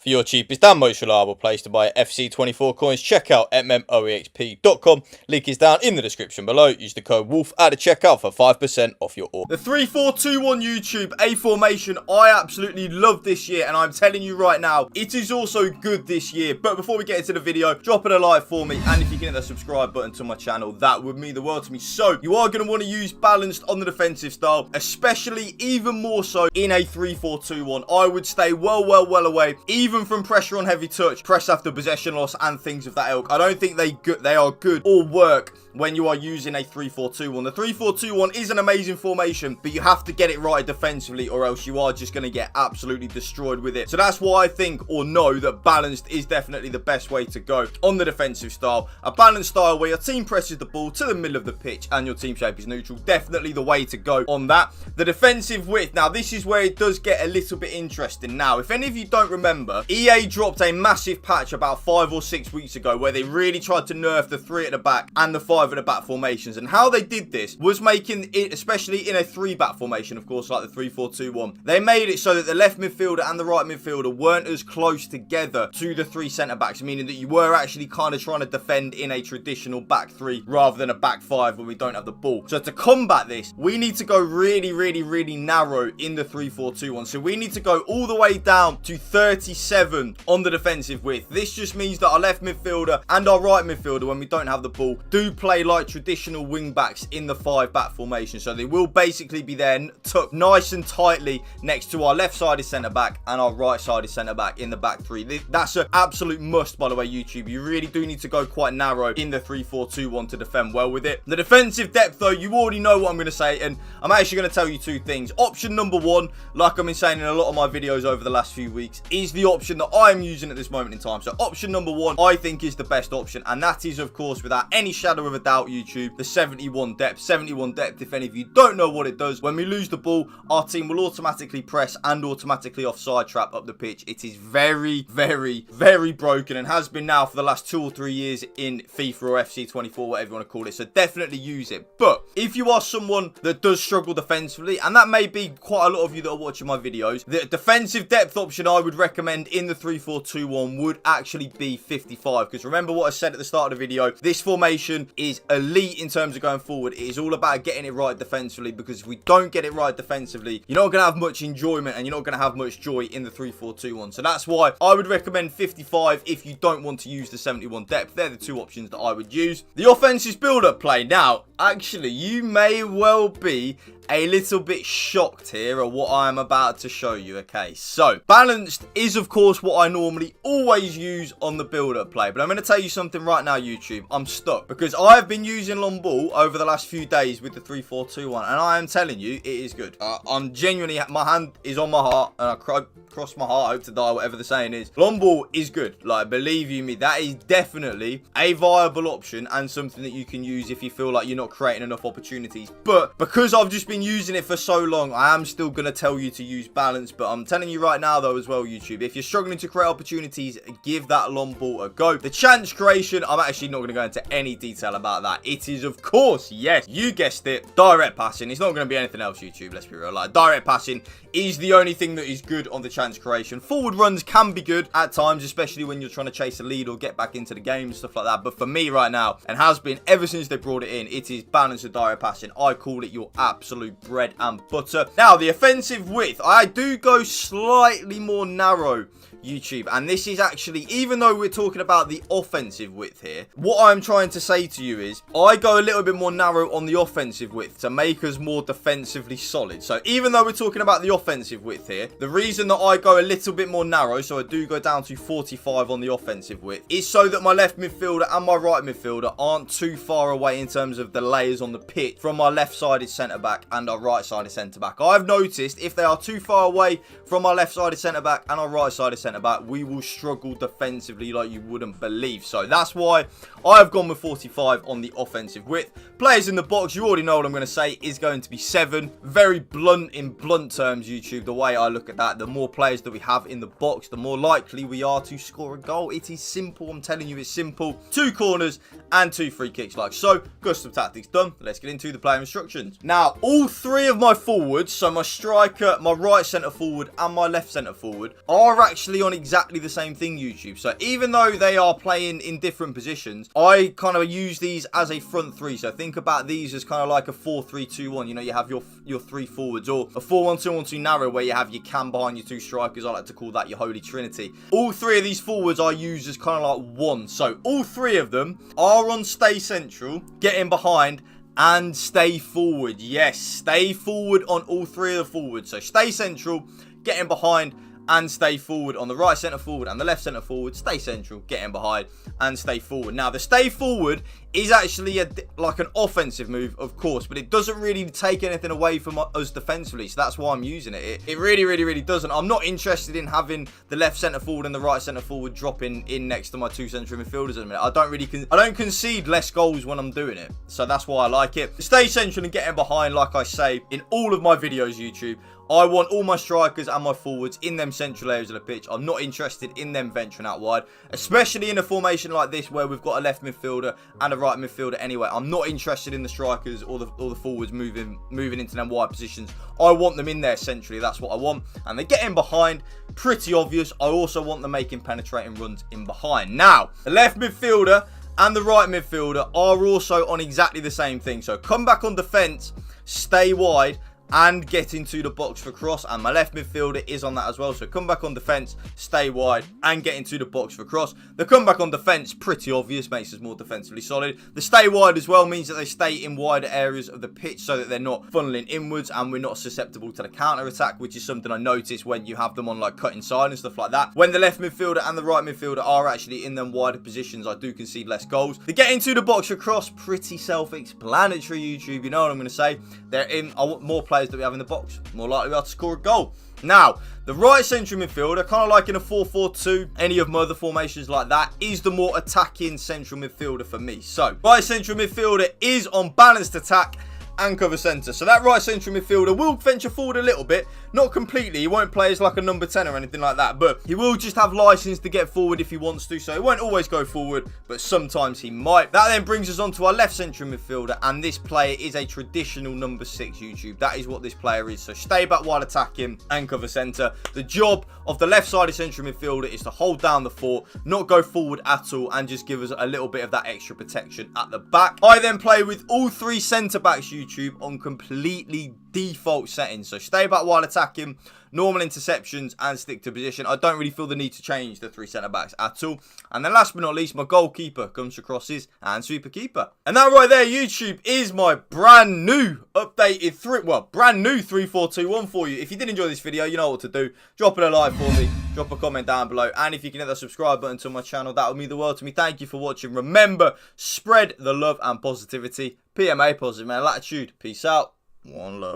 For your cheapest and most reliable place to buy FC24 coins, check out mmoexp.com. Link is down in the description below. Use the code WOLF at the checkout for 5% off your order. The 3-4-2-1 YouTube, a formation I absolutely love this year, and I'm telling you right now, it is also good this year. But before we get into the video, drop it a like for me, and if you can hit the subscribe button to my channel, that would mean the world to me. So, you are going to want to use balanced on the defensive style, especially even more so in a 3-4-2-1. I would stay well away, even from pressure on heavy touch, press after possession loss, and things of that ilk. I don't think they are good or work when you are using a 3-4-2-1. The 3-4-2-1 is an amazing formation, but you have to get it right defensively, or else you are just going to get absolutely destroyed with it. So that's why I think, or know, that balanced is definitely the best way to go on the defensive style. A balanced style where your team presses the ball to the middle of the pitch and your team shape is neutral. Definitely the way to go on that. The defensive width. Now, this is where it does get a little bit interesting. Now, if any of you don't remember, EA dropped a massive patch about 5 or 6 weeks ago where they really tried to nerf the 3 at the back and the 5 at the back formations. And how they did this was making it, especially in a 3-back formation, of course, like the 3-4-2-1, they made it so that the left midfielder and the right midfielder weren't as close together to the 3 centre-backs, meaning that you were actually kind of trying to defend in a traditional back 3 rather than a back 5 when we don't have the ball. So to combat this, we need to go really narrow in the 3-4-2-1. So we need to go all the way down to 37 on the defensive width. This just means that our left midfielder and our right midfielder, when we don't have the ball, do play like traditional wing backs in the 5-back formation. So they will basically be there tucked nice and tightly next to our left-sided centre-back and our right-sided centre-back in the back 3. That's an absolute must, by the way, YouTube. You really do need to go quite narrow in the 3-4-2-1 to defend well with it. The defensive depth, though, you already know what I'm going to say, and I'm actually going to tell you 2 things. Option number 1, like I've been saying in a lot of my videos over the last few weeks, is the option that I'm using at this moment in time. So option number 1, I think, is the best option, and that is, of course, without any shadow of a doubt, YouTube, the 71 depth. 71 depth, if any of you don't know what it does, when we lose the ball, our team will automatically press and automatically offside trap up the pitch. It is very broken, and has been now for the last 2 or 3 years in FIFA or FC24, whatever you want to call it. So definitely use it. But if you are someone that does struggle defensively, and that may be quite a lot of you that are watching my videos, the defensive depth option I would recommend in the 3-4-2-1 would actually be 55. Because remember what I said at the start of the video, this formation is elite in terms of going forward. It is all about getting it right defensively, because if we don't get it right defensively, you're not going to have much enjoyment and you're not going to have much joy in the 3-4-2-1. So that's why I would recommend 55 if you don't want to use the 71 depth. They're the 2 options that I would use. The offense is build-up play. Now, actually, you may well be a little bit shocked here at what I am about to show you. Okay, so balanced is, of course, what I normally always use on the build-up play, but I'm going to tell you something right now, YouTube. I'm stuck because I have been using long ball over the last few days with the 3-4-2-1, and I am telling you, it is good. I'm genuinely, my hand is on my heart, and I cross my heart, hope to die, whatever the saying is. Long ball is good. Like, believe you me, that is definitely a viable option and something that you can use if you feel like you're not creating enough opportunities. But because I've just been using it for so long, I am still going to tell you to use balance. But I'm telling you right now, though, as well, YouTube, if you're struggling to create opportunities, give that long ball a go. The chance creation, I'm actually not going to go into any detail about that. It is, of course, yes, you guessed it, direct passing. It's not going to be anything else, YouTube, let's be real. Like, direct passing is the only thing that is good on the chance creation. Forward runs can be good at times, especially when you're trying to chase a lead or get back into the game and stuff like that. But for me right now, and has been ever since they brought it in, it is balance of direct passing. I call it your absolute bread and butter. Now, the offensive width, I do go slightly more narrow, YouTube, and this is actually, even though we're talking about the offensive width here, what I'm trying to say to you is I go a little bit more narrow on the offensive width to make us more defensively solid. So even though we're talking about the offensive width here, the reason that I go a little bit more narrow, so I do go down to 45 on the offensive width, is so that my left midfielder and my right midfielder aren't too far away in terms of the layers on the pitch from my left-sided centre-back and our right-sided centre-back. I've noticed if they are too far away from our left-sided centre-back and our right-sided centre-back, we will struggle defensively like you wouldn't believe. So that's why I've gone with 45 on the offensive width. Players in the box, you already know what I'm going to say, is going to be 7. Very blunt in blunt terms, YouTube, the way I look at that. The more players that we have in the box, the more likely we are to score a goal. It is simple. I'm telling you, it's simple. 2 corners and 2 free kicks like so. Custom tactics done. Let's get into the player instructions. Now, all 3 of my forwards, so my striker, my right centre forward and my left centre forward, are actually actually on exactly the same thing, YouTube. So even though they are playing in different positions, I kind of use these as a front three. So think about these as kind of like a 4-3-2-1. You know, you have your three forwards, or a 4-1-2-1-2 narrow where you have your Cam behind your two strikers. I like to call that your Holy Trinity. All three of these forwards I use as kind of like one. So all three of them are on stay central, getting behind, and stay forward. Yes, stay forward on all three of the forwards. So stay central, getting behind, and stay forward on the right centre forward and the left centre forward. Stay central, getting behind, and stay forward. Now, the stay forward is actually like an offensive move, of course, but it doesn't really take anything away from us defensively, so that's why I'm using it. It really doesn't. I'm not interested in having the left centre forward and the right centre forward dropping in next to my two central midfielders at the minute. I don't concede less goals when I'm doing it, so that's why I like it. Stay central and getting behind, like I say in all of my videos, YouTube. I want all my strikers and my forwards in them central areas of the pitch. I'm not interested in them venturing out wide, especially in a formation like this where we've got a left midfielder and a right midfielder anyway. I'm not interested in the strikers or the forwards moving into them wide positions. I want them in there centrally. That's what I want. And they're getting behind. Pretty obvious. I also want them making penetrating runs in behind. Now, the left midfielder and the right midfielder are also on exactly the same thing. So come back on defence, stay wide, and get into the box for cross. And my left midfielder is on that as well. So come back on defence, stay wide, and get into the box for cross. The comeback on defence, pretty obvious, makes us more defensively solid. The stay wide as well means that they stay in wider areas of the pitch so that they're not funneling inwards and we're not susceptible to the counter-attack, which is something I notice when you have them on like cut inside and stuff like that. When the left midfielder and the right midfielder are actually in them wider positions, I do concede less goals. The get into the box for cross, pretty self-explanatory, YouTube. You know what I'm going to say. They're in. I want more players that we have in the box, more likely we have to score a goal. Now, the right central midfielder, kind of like in a 4-4-2, any of my other formations like that, is the more attacking central midfielder for me. So, right central midfielder is on balanced attack and cover centre. So that right central midfielder will venture forward a little bit. Not completely. He won't play as like a number 10 or anything like that. But he will just have license to get forward if he wants to. So he won't always go forward, but sometimes he might. That then brings us on to our left central midfielder. And this player is a traditional number 6, YouTube. That is what this player is. So stay back while attacking and cover centre. The job of the left-sided central midfielder is to hold down the fort, not go forward at all, and just give us a little bit of that extra protection at the back. I then play with all 3 centre-backs, YouTube, on completely default settings. So stay back while attacking, normal interceptions, and stick to position. I don't really feel the need to change the 3 centre-backs at all. And then last but not least, my goalkeeper comes for crosses and sweeper keeper. And that right there, YouTube, is my brand new updated brand new 3-4-2-1 for you. If you did enjoy this video, you know what to do. Drop it a like for me, drop a comment down below, and if you can hit that subscribe button to my channel, that would mean the world to me. Thank you for watching. Remember, spread the love and positivity. PMA, positive man latitude. Peace out. One love.